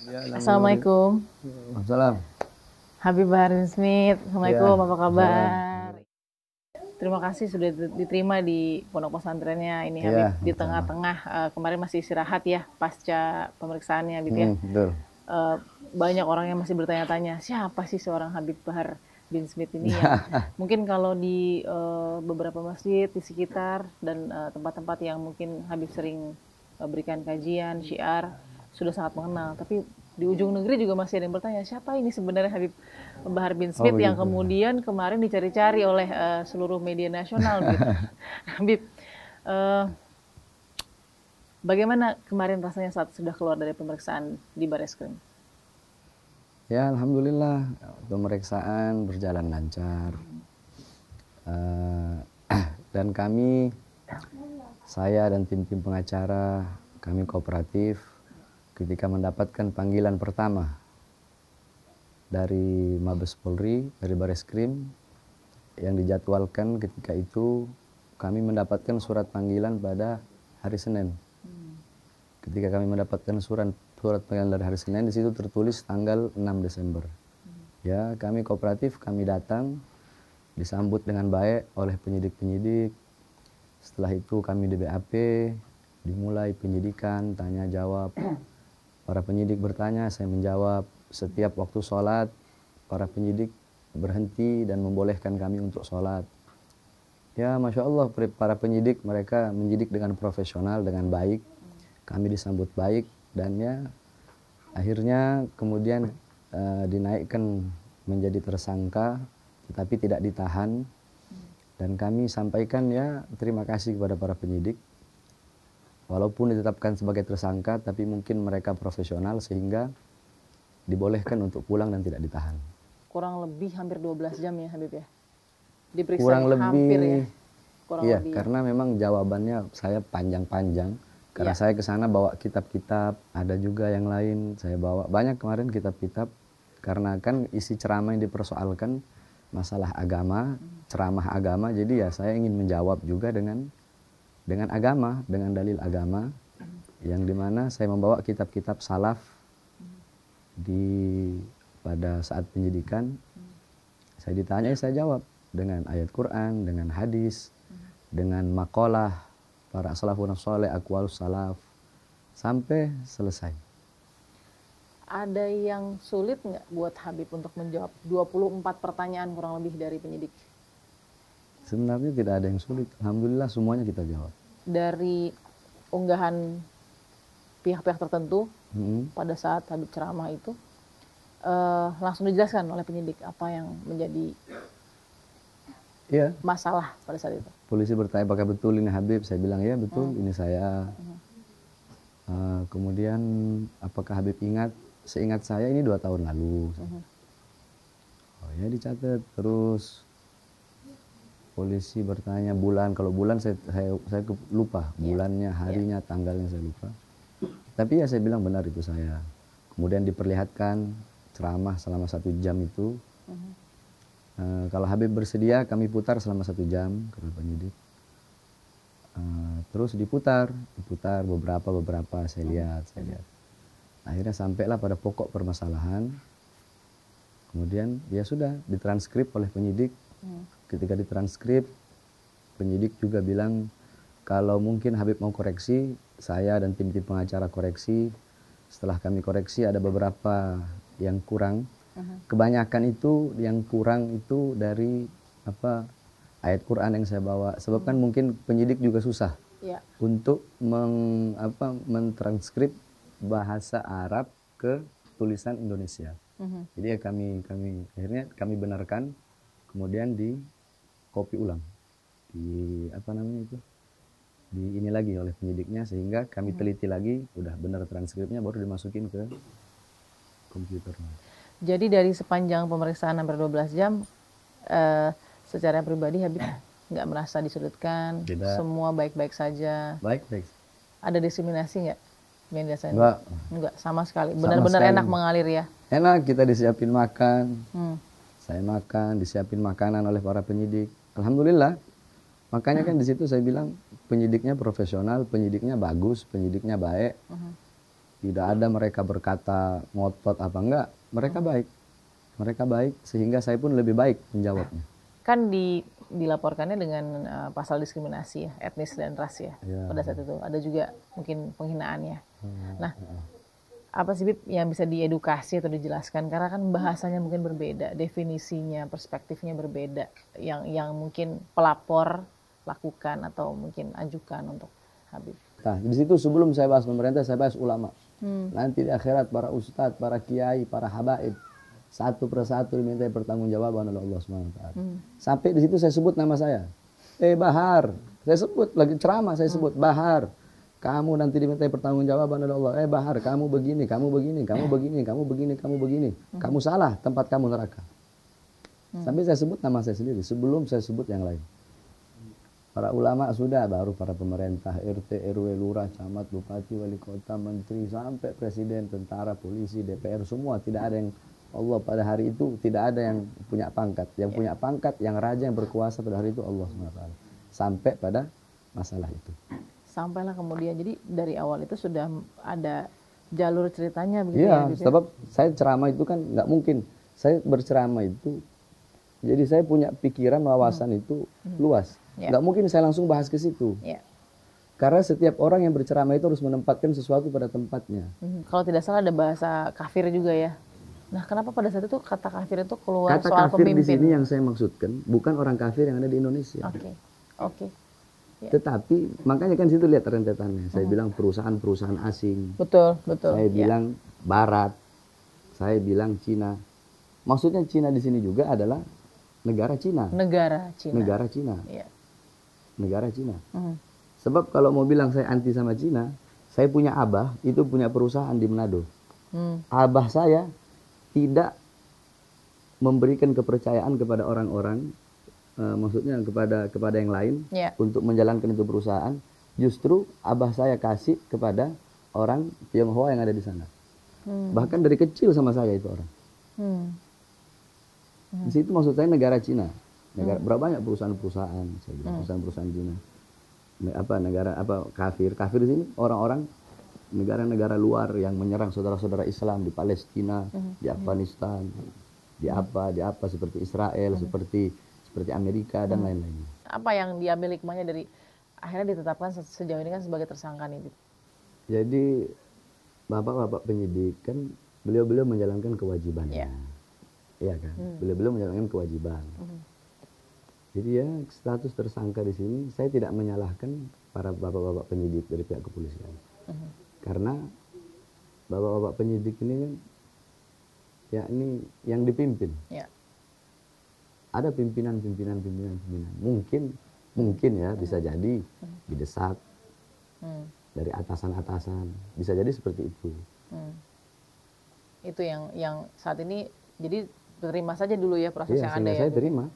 Ya, Assalamualaikum. Salam. Habib Bahar bin Smith. Assalamualaikum, Ya, apa salam. kabar? Terima kasih sudah diterima di pondok pesantrennya ini Habib. Ya, Di sama. tengah-tengah kemarin masih istirahat ya pasca pemeriksaannya Habib ya. Betul. Eh, Banyak orang yang masih bertanya-tanya siapa sih seorang Habib Bahar bin Smith ini yang mungkin kalau di beberapa masjid di sekitar dan tempat-tempat yang mungkin Habib sering berikan kajian syiar sudah sangat mengenal, tapi di ujung negeri juga masih ada yang bertanya siapa ini sebenarnya Habib Bahar bin Oh Smith yang begitu. kemudian kemarin dicari-cari oleh seluruh media nasional begitu. Habib, eh, bagaimana kemarin rasanya saat sudah keluar dari pemeriksaan di Bareskrim? Ya, alhamdulillah pemeriksaan berjalan lancar. Eh, dan saya dan tim-tim pengacara, kami kooperatif ketika mendapatkan panggilan pertama dari Mabes Polri, dari Bareskrim yang dijadwalkan ketika itu kami mendapatkan surat panggilan pada hari Senin. Ketika kami mendapatkan surat panggilan dari hari Senin, di situ tertulis tanggal 6 Desember. Ya, kami kooperatif, kami datang, disambut dengan baik oleh penyidik-penyidik. Setelah itu kami di BAP, dimulai penyidikan, tanya jawab. Para penyidik bertanya, saya menjawab. Setiap waktu sholat, para penyidik berhenti dan membolehkan kami untuk sholat. Ya, Masya Allah, para penyidik mereka menyidik dengan profesional, dengan baik. Kami disambut baik dan ya akhirnya kemudian dinaikkan menjadi tersangka tetapi tidak ditahan, dan kami sampaikan ya terima kasih kepada para penyidik walaupun ditetapkan sebagai tersangka tapi mungkin mereka profesional sehingga dibolehkan untuk pulang dan tidak ditahan. Kurang lebih hampir 12 jam ya Habib ya? Diperiksanya Kurang hampir ya? lebih, Kurang iya, lebih ya? karena memang jawabannya saya panjang-panjang. Karena Iya. saya ke sana bawa kitab-kitab, ada juga yang lain saya bawa banyak kemarin kitab-kitab. Karena kan isi ceramah yang dipersoalkan masalah agama, ceramah agama, jadi ya saya ingin menjawab juga dengan agama, dengan dalil agama, yang dimana saya membawa kitab-kitab salaf di pada saat penyidikan. Saya ditanya, saya jawab dengan ayat Quran, dengan hadis, dengan makalah para salafun saleh, aqwalus salaf, sampai selesai. Ada yang sulit nggak buat Habib untuk menjawab 24 pertanyaan kurang lebih dari penyidik? Sebenarnya tidak ada yang sulit. Alhamdulillah semuanya kita jawab. Dari unggahan pihak-pihak tertentu Hmm. pada saat Habib ceramah itu, langsung dijelaskan oleh penyidik apa yang menjadi Iya, masalah pada saat itu. polisi bertanya apakah betul ini Habib. Saya bilang ya betul, ini saya. Kemudian apakah Habib ingat? Seingat saya ini 2 tahun lalu. Oh ya dicatat. Terus polisi bertanya bulan. Kalau bulan saya lupa bulannya, harinya, tanggalnya saya lupa. Tapi ya saya bilang benar itu saya. Kemudian diperlihatkan ceramah selama 1 jam itu. Kalau Habib bersedia kami putar selama 1 jam, kata penyidik. Terus diputar beberapa saya lihat. Akhirnya sampailah pada pokok permasalahan. Kemudian ya sudah ditranskrip oleh penyidik. Ketika ditranskrip, penyidik juga bilang kalau mungkin Habib mau koreksi, saya dan tim-tim pengacara koreksi. Setelah kami koreksi ada beberapa yang kurang. Kebanyakan itu yang kurang itu dari ayat Quran yang saya bawa. Sebab kan mungkin penyidik juga susah Ya. untuk mentranskrip bahasa Arab ke tulisan Indonesia. Jadi ya akhirnya kami benarkan, kemudian di copy ulang, di di ini lagi oleh penyidiknya, sehingga kami teliti lagi, udah benar transkripnya baru dimasukin ke komputer. Jadi dari sepanjang pemeriksaan hampir 12 jam, secara pribadi Habib nggak merasa disudutkan, Tidak. semua baik-baik saja. Baik. Ada diskriminasi nggak? Enggak, sama sekali. Sama Benar-benar sekali. enak mengalir ya. Enak, kita disiapin makan. Saya makan, disiapin makanan oleh para penyidik. Alhamdulillah. Makanya kan di situ saya bilang penyidiknya profesional, penyidiknya bagus, penyidiknya baik. tidak ada mereka berkata ngotot apa enggak, mereka baik sehingga saya pun lebih baik menjawabnya. Kan dilaporkannya dengan pasal diskriminasi ya, etnis dan ras ya, pada saat itu ada juga mungkin penghinaannya. Nah, apa sih Bib yang bisa diedukasi atau dijelaskan, karena kan bahasanya mungkin berbeda, definisinya, perspektifnya berbeda, yang mungkin pelapor lakukan atau mungkin ajukan untuk Habib. Nah, di situ sebelum saya bahas pemerintah, saya bahas ulama. Nanti di akhirat para ustadz, para kiai, para habaib, satu persatu diminta pertanggungjawaban oleh Allah SWT. Sampai di situ saya sebut nama saya. Bahar, saya sebut lagi ceramah, saya sebut Bahar. Kamu nanti diminta pertanggungjawaban oleh Allah. Bahar, kamu begini, kamu begini, kamu begini, kamu begini, kamu begini. Kamu salah, tempat kamu neraka. Sampai saya sebut nama saya sendiri sebelum saya sebut yang lain. Para ulama sudah, baru para pemerintah, RT, RW, lurah, camat, bupati, wali kota, menteri, sampai presiden, tentara, polisi, DPR, semua. Tidak ada yang Allah pada hari itu, tidak ada yang punya pangkat. Yang punya pangkat, yang raja, yang berkuasa pada hari itu Allah SWT. Sampai pada masalah itu. Sampailah kemudian, jadi dari awal itu sudah ada jalur ceritanya begitu ya? Iya, sebab saya ceramah itu kan nggak mungkin. Saya berceramah itu, jadi saya punya pikiran, wawasan itu luas. Nggak mungkin saya langsung bahas ke situ. Karena setiap orang yang berceramah itu harus menempatkan sesuatu pada tempatnya. Kalau tidak salah ada bahasa kafir juga ya. Nah, kenapa pada saat itu kata kafir itu keluar Kata soal kafir pemimpin? di sini yang saya maksudkan bukan orang kafir yang ada di Indonesia. Oke. Tetapi makanya kan situ lihat rentetannya. Saya bilang perusahaan-perusahaan asing. Betul. Saya bilang Barat. Saya bilang Cina. Maksudnya Cina di sini juga adalah negara Cina. Negara Cina. Negara Cina. Sebab kalau mau bilang saya anti sama Cina, saya punya abah, itu punya perusahaan di Manado. Abah saya tidak memberikan kepercayaan kepada orang-orang, maksudnya kepada yang lain untuk menjalankan itu perusahaan. Justru abah saya kasih kepada orang Tionghoa yang ada di sana. Bahkan dari kecil sama saya itu orang. Di situ maksud saya negara Cina. Berapa banyak perusahaan-perusahaan, saya bilang perusahaan-perusahaan Cina. Negara kafir di sini orang-orang negara-negara luar yang menyerang saudara-saudara Islam di Palestina, di Afghanistan, di apa seperti Israel, seperti Amerika dan lain-lainnya. Apa yang diambil hikmahnya dari akhirnya ditetapkan sejauh ini kan sebagai tersangka nih? Jadi bapak-bapak penyidik kan beliau menjalankan kewajibannya. Iya kan? Beliau menjalankan kewajiban. Jadi ya status tersangka di sini saya tidak menyalahkan para bapak-bapak penyidik dari pihak kepolisian. Karena bapak-bapak penyidik ini kan ya ini yang dipimpin. Ada pimpinan. Mungkin ya bisa jadi didesak dari atasan-atasan. Bisa jadi seperti itu. Itu yang saat ini jadi terima saja dulu ya proses yang ada ya. Saya terima.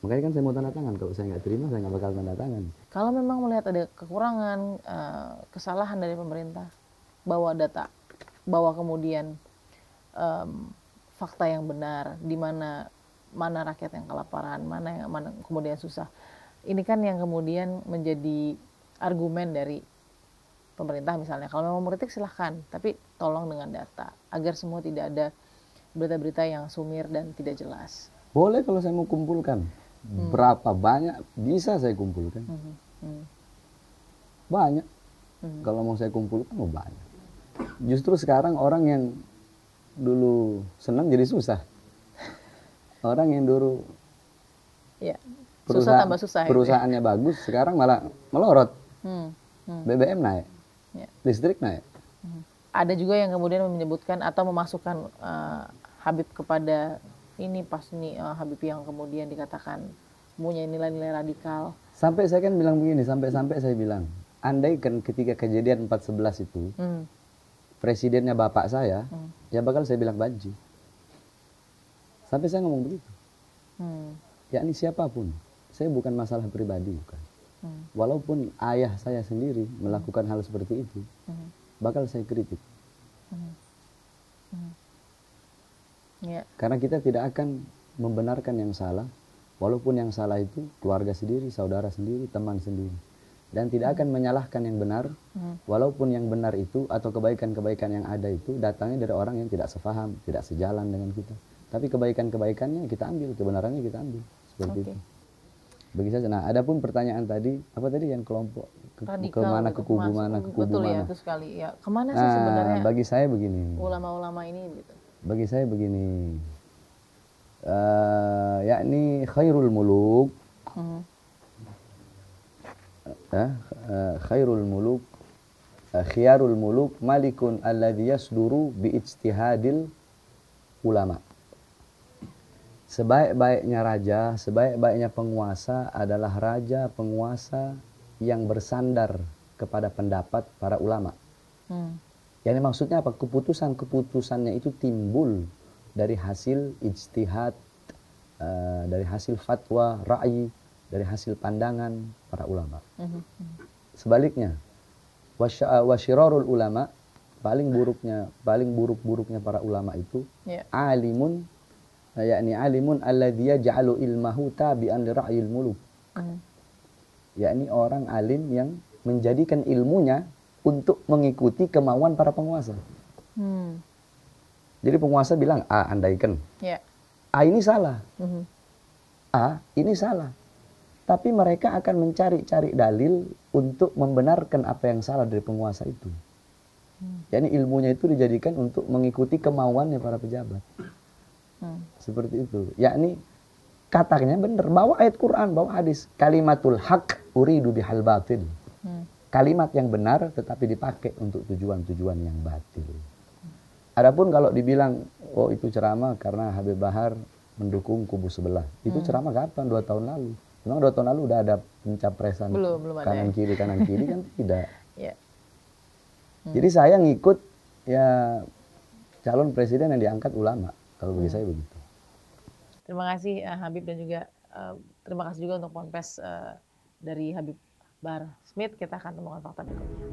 Makanya kan saya mau tanda tangan. Kalau saya nggak terima, saya nggak bakal tanda tangan. Kalau memang melihat ada kekurangan, kesalahan dari pemerintah, bawa data, bawa kemudian fakta yang benar, di mana rakyat yang kelaparan, mana kemudian susah. Ini kan yang kemudian menjadi argumen dari pemerintah misalnya. Kalau memang mengkritik silahkan, tapi tolong dengan data, agar semua tidak ada berita-berita yang sumir dan tidak jelas. Boleh kalau saya mau kumpulkan. Berapa banyak bisa saya kumpulkan. Banyak. Kalau mau saya kumpulkan mau banyak. Justru sekarang orang yang dulu senang jadi susah. Orang yang dulu susah tambah susah. Perusahaannya bagus, sekarang malah melorot. BBM naik. Listrik naik. Ada juga yang kemudian menyebutkan atau memasukkan Habib kepada ini pas nih Habib yang kemudian dikatakan punya nilai-nilai radikal. Sampai saya kan bilang begini, sampai saya bilang, andai kan ketika kejadian 4/11 itu, presidennya bapak saya, ya bakal saya bilang banci. Sampai saya ngomong begitu. Ya ini siapapun, saya bukan masalah pribadi, bukan. Walaupun ayah saya sendiri melakukan hal seperti itu, bakal saya kritik. Karena kita tidak akan membenarkan yang salah, walaupun yang salah itu keluarga sendiri, saudara sendiri, teman sendiri. dan tidak akan menyalahkan yang benar, walaupun yang benar itu atau kebaikan-kebaikan yang ada itu datangnya dari orang yang tidak sefaham, tidak sejalan dengan kita. Tapi kebaikan-kebaikannya kita ambil, kebenarannya kita ambil, seperti itu. Bagi saya. Nah, adapun pertanyaan tadi, apa tadi yang kelompok kemana, ke kubu mana, ke kubu betul mana? Ya, itu sekali. Ya, kemana sih sebenarnya? Bagi saya begini. Ulama-ulama ini gitu. Bagi saya begini. Yakni khairul muluk. Khairul muluk, khiyarul muluk malikun alladhi yasduru bi ijtihadil ulama. Sebaik-baiknya raja, sebaik-baiknya penguasa adalah raja penguasa yang bersandar kepada pendapat para ulama. Yani maksudnya apa? Keputusan-keputusannya itu timbul dari hasil ijtihad, dari hasil fatwa, ra'yi, dari hasil pandangan para ulama. Sebaliknya, wasyirarul ulama, paling buruk-buruknya para ulama itu alimun, yakni alimun alladhi yaj'alu ilmahu tabi'an li ra'yil muluk. Yakni orang alim yang menjadikan ilmunya untuk mengikuti kemauan para penguasa. Jadi penguasa bilang A, andaikan A ini salah, A ini salah, tapi mereka akan mencari-cari dalil untuk membenarkan apa yang salah dari penguasa itu. Yakni ilmunya itu dijadikan untuk mengikuti kemauannya para pejabat. Seperti itu. Yakni katanya benar, bawa ayat Quran, bawa hadis. Kalimatul haq uridu bihal batil. Kalimat yang benar tetapi dipakai untuk tujuan-tujuan yang batil. Adapun kalau dibilang, oh itu ceramah karena Habib Bahar mendukung kubu sebelah. Itu ceramah kapan? 2 tahun lalu. Memang 2 tahun lalu udah ada pencapresan belum kanan kiri kan tidak. Jadi saya ngikut ya calon presiden yang diangkat ulama. Kalau bagi saya begitu. Terima kasih Habib, dan juga terima kasih juga untuk ponpes dari Habib Bahar Smith. Kita akan temukan fakta berikutnya.